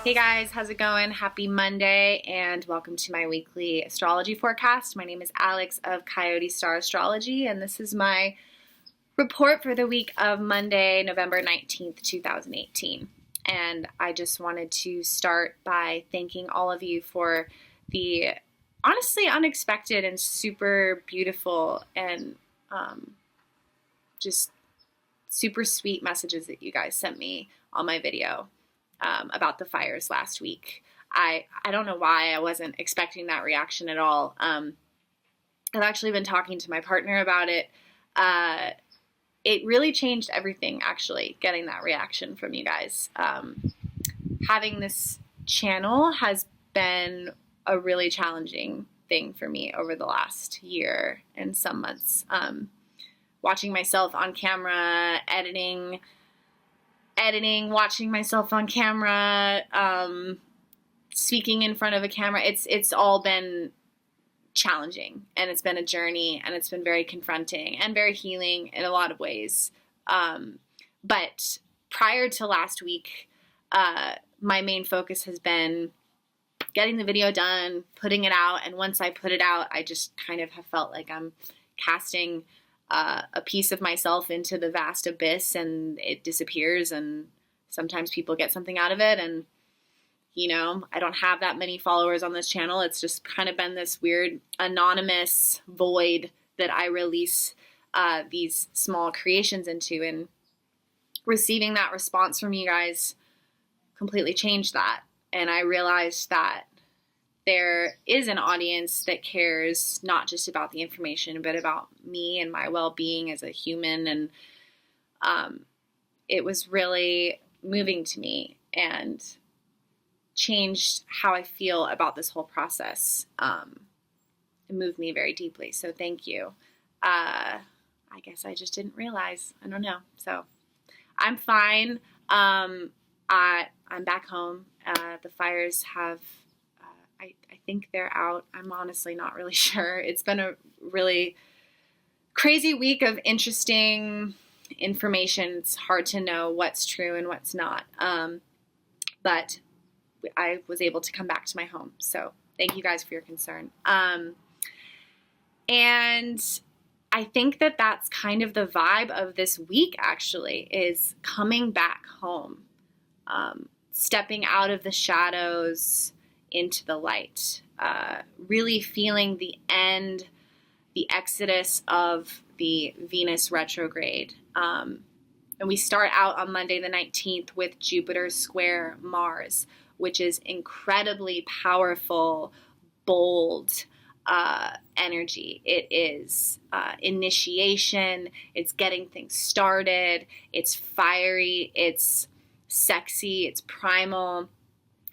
Hey guys, how's it going? Happy Monday and welcome to my weekly astrology forecast. My name is Alex of Coyote Star Astrology and this is my report for the week of Monday, November 19th, 2018. And I just wanted to start by thanking all of you for the honestly unexpected and super beautiful and just super sweet messages that you guys sent me on my video. About the fires last week. I don't know why I wasn't expecting that reaction at all. I've actually been talking to my partner about it. It really changed everything, actually, getting that reaction from you guys. Having this channel has been a really challenging thing for me over the last year and some months. Watching myself on camera, editing, watching myself on camera, speaking in front of a camera. It's all been challenging, and it's been a journey, and it's been very confronting and very healing in a lot of ways. But prior to last week, my main focus has been getting the video done, putting it out, and once I put it out, I just kind of have felt like I'm casting a piece of myself into the vast abyss, and it disappears, and sometimes people get something out of it, and I don't have that many followers on this channel. It's just kind of been this weird anonymous void that I release these small creations into, and receiving that response from you guys completely changed that, and I realized that there is an audience that cares not just about the information, but about me and my well-being as a human. And it was really moving to me and changed how I feel about this whole process. It moved me very deeply. So thank you. I guess I just didn't realize. I don't know. So I'm fine. I'm back home. The fires have... I think they're out. I'm honestly not really sure. It's been a really crazy week of interesting information. It's hard to know what's true and what's not. But I was able to come back to my home. So thank you guys for your concern. And I think that that's kind of the vibe of this week, actually, is coming back home, stepping out of the shadows into the light, really feeling the end, the exodus of the Venus retrograde. And we start out on Monday the 19th with Jupiter square Mars, which is incredibly powerful, bold energy. It is initiation, it's getting things started, it's fiery, it's sexy, it's primal.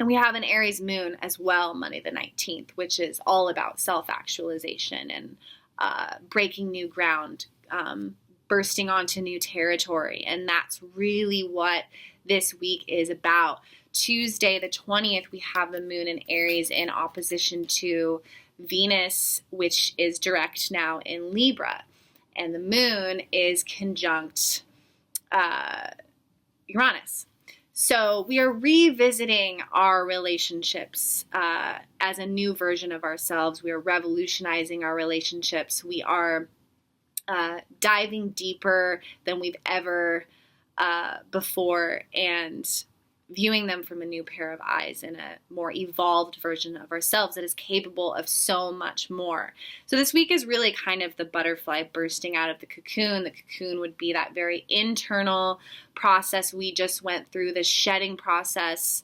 And we have an Aries moon as well, Monday the 19th, which is all about self-actualization and breaking new ground, bursting onto new territory. And that's really what this week is about. Tuesday the 20th, we have the moon in Aries in opposition to Venus, which is direct now in Libra. And the moon is conjunct Uranus. So we are revisiting our relationships as a new version of ourselves. We are revolutionizing our relationships. We are diving deeper than we've ever before and viewing them from a new pair of eyes in a more evolved version of ourselves that is capable of so much more. So this week is really kind of the butterfly bursting out of the cocoon. The cocoon would be that very internal process we just went through, this shedding process,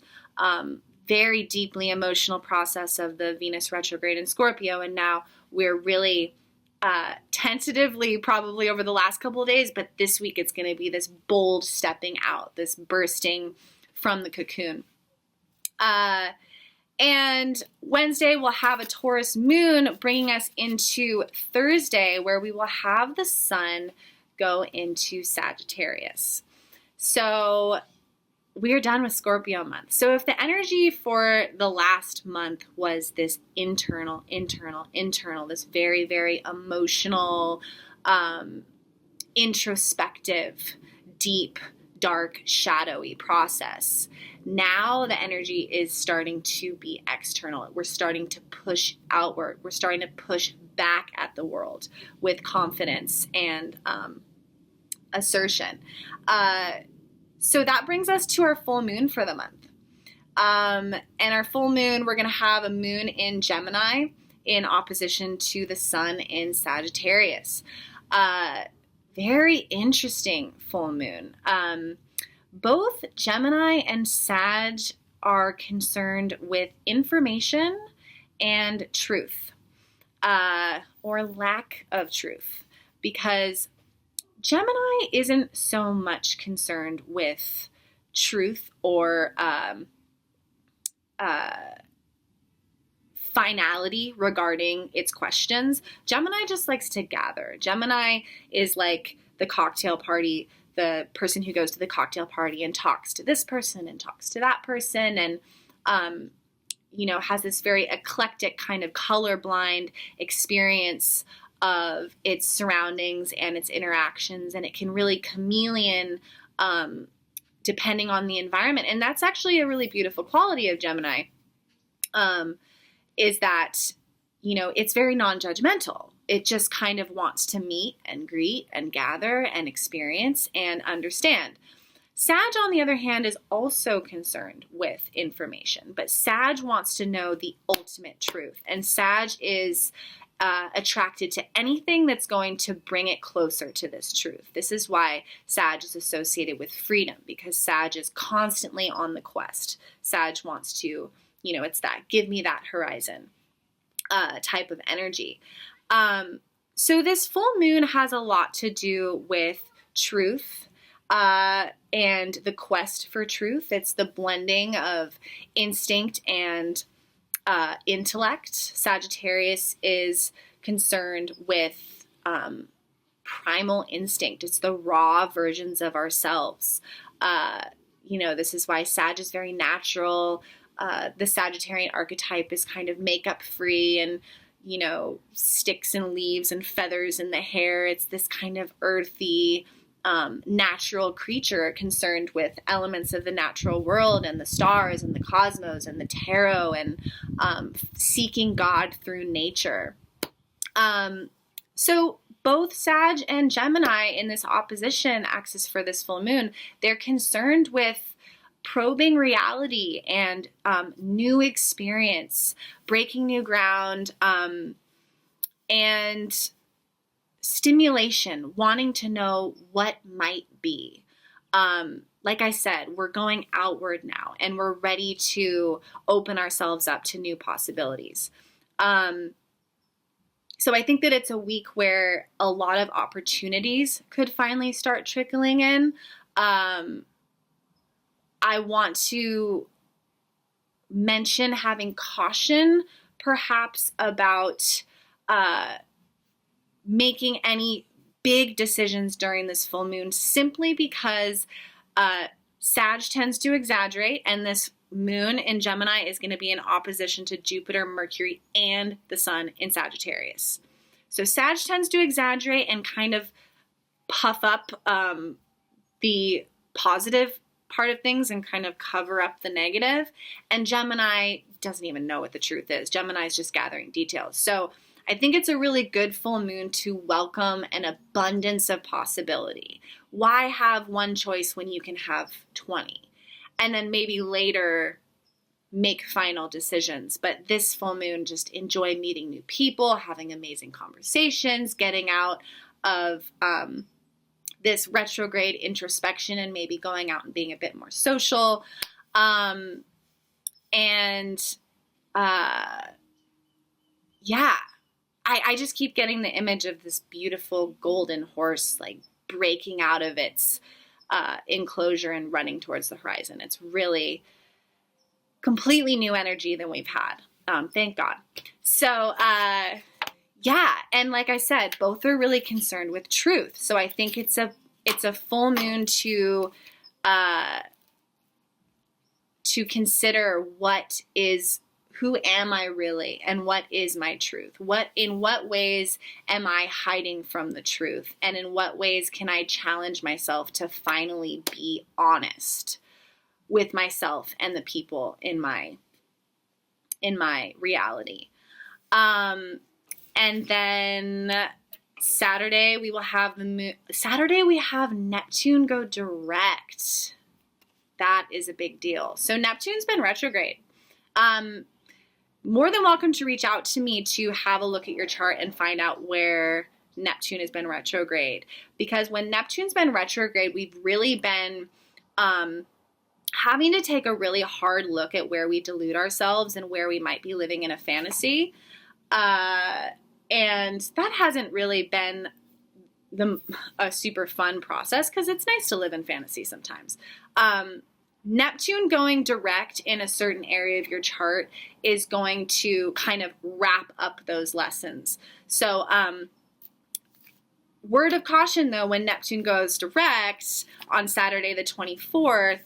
very deeply emotional process of the Venus retrograde in Scorpio. And now we're really tentatively, probably over the last couple of days, but this week it's going to be this bold stepping out, this bursting from the cocoon. And Wednesday we'll have a Taurus moon bringing us into Thursday, where we will have the sun go into Sagittarius. So we are done with Scorpio month. So if the energy for the last month was this internal, this very, very emotional, introspective, deep dark, shadowy process. Now the energy is starting to be external. We're starting to push outward. We're starting to push back at the world with confidence and assertion. So that brings us to our full moon for the month. And our full moon, we're going to have a moon in Gemini in opposition to the sun in Sagittarius. Very interesting full moon. Both Gemini and Sag are concerned with information and truth, or lack of truth, because Gemini isn't so much concerned with truth or finality regarding its questions. Gemini just likes to gather. Gemini is like the cocktail party, the person who goes to the cocktail party and talks to this person and talks to that person, and has this very eclectic kind of colorblind experience of its surroundings and its interactions, and it can really chameleon depending on the environment. And that's actually a really beautiful quality of Gemini, is that, it's very non-judgmental. It just kind of wants to meet and greet and gather and experience and understand. Sag, on the other hand, is also concerned with information, but Sag wants to know the ultimate truth. And Sag is attracted to anything that's going to bring it closer to this truth. This is why Sag is associated with freedom, because Sag is constantly on the quest. Sag wants to, it's that give me that horizon type of energy. So this full moon has a lot to do with truth and the quest for truth. It's the blending of instinct and intellect. Sagittarius is concerned with primal instinct. It's the raw versions of ourselves. This is why Sag is very natural. The Sagittarian archetype is kind of makeup free and, sticks and leaves and feathers in the hair. It's this kind of earthy, natural creature concerned with elements of the natural world and the stars and the cosmos and the tarot and seeking God through nature. So both Sag and Gemini in this opposition axis for this full moon, they're concerned with probing reality and new experience, breaking new ground, and stimulation, wanting to know what might be. Like I said, we're going outward now, and we're ready to open ourselves up to new possibilities. So I think that it's a week where a lot of opportunities could finally start trickling in. I want to mention having caution, perhaps, about making any big decisions during this full moon, simply because Sag tends to exaggerate, and this moon in Gemini is going to be in opposition to Jupiter, Mercury, and the sun in Sagittarius. So Sag tends to exaggerate and kind of puff up the positive part of things and kind of cover up the negative. And Gemini doesn't even know what the truth is. Gemini is just gathering details. So I think it's a really good full moon to welcome an abundance of possibility. Why have one choice when you can have 20? And then maybe later make final decisions. But this full moon, just enjoy meeting new people, having amazing conversations, getting out of this retrograde introspection and maybe going out and being a bit more social. I just keep getting the image of this beautiful golden horse, like breaking out of its enclosure and running towards the horizon. It's really completely new energy than we've had. Thank God. So, and like I said, both are really concerned with truth. So I think it's a full moon to consider what is who am I really, and what is my truth? In what ways am I hiding from the truth? And in what ways can I challenge myself to finally be honest with myself and the people in my reality? And then Saturday we will have Saturday we have Neptune go direct. That is a big deal. So Neptune's been retrograde. More than welcome to reach out to me to have a look at your chart and find out where Neptune has been retrograde. Because when Neptune's been retrograde, we've really been having to take a really hard look at where we delude ourselves and where we might be living in a fantasy. And that hasn't really been a super fun process, because it's nice to live in fantasy sometimes. Neptune going direct in a certain area of your chart is going to kind of wrap up those lessons. So, word of caution though, when Neptune goes direct on Saturday the 24th,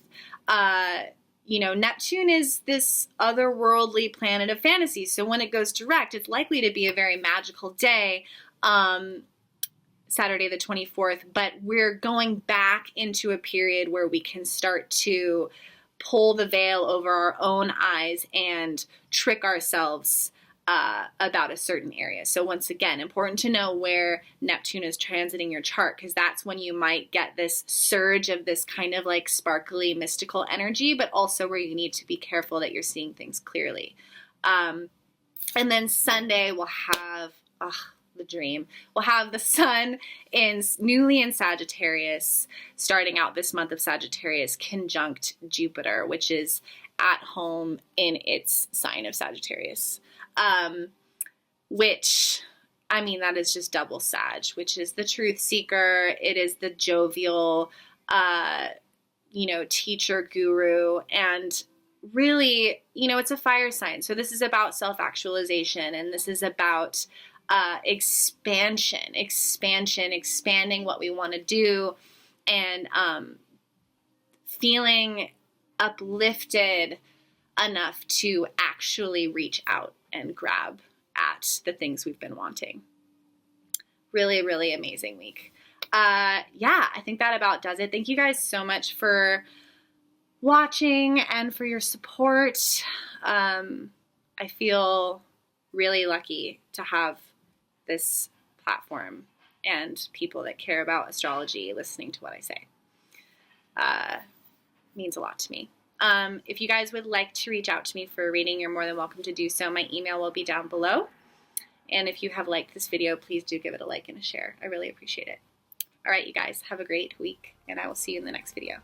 Neptune is this otherworldly planet of fantasy. So when it goes direct, it's likely to be a very magical day, Saturday the 24th, but we're going back into a period where we can start to pull the veil over our own eyes and trick ourselves about a certain area. So once again, important to know where Neptune is transiting your chart, because that's when you might get this surge of this kind of like sparkly mystical energy, but also where you need to be careful that you're seeing things clearly. And then Sunday we'll have the dream. We'll have the sun newly in Sagittarius, starting out this month of Sagittarius, conjunct Jupiter, which is at home in its sign of Sagittarius. Which, I mean, that is just double Sag, which is the truth seeker. It is the jovial, teacher guru, and really, it's a fire sign. So this is about self-actualization, and this is about expanding what we want to do, and feeling uplifted enough to actually reach out and grab at the things we've been wanting. Really, really amazing week. I think that about does it. Thank you guys so much for watching and for your support. I feel really lucky to have this platform and people that care about astrology listening to what I say. Means a lot to me. If you guys would like to reach out to me for a reading, you're more than welcome to do so. My email will be down below. And if you have liked this video, please do give it a like and a share. I really appreciate it. All right, you guys, have a great week, and I will see you in the next video.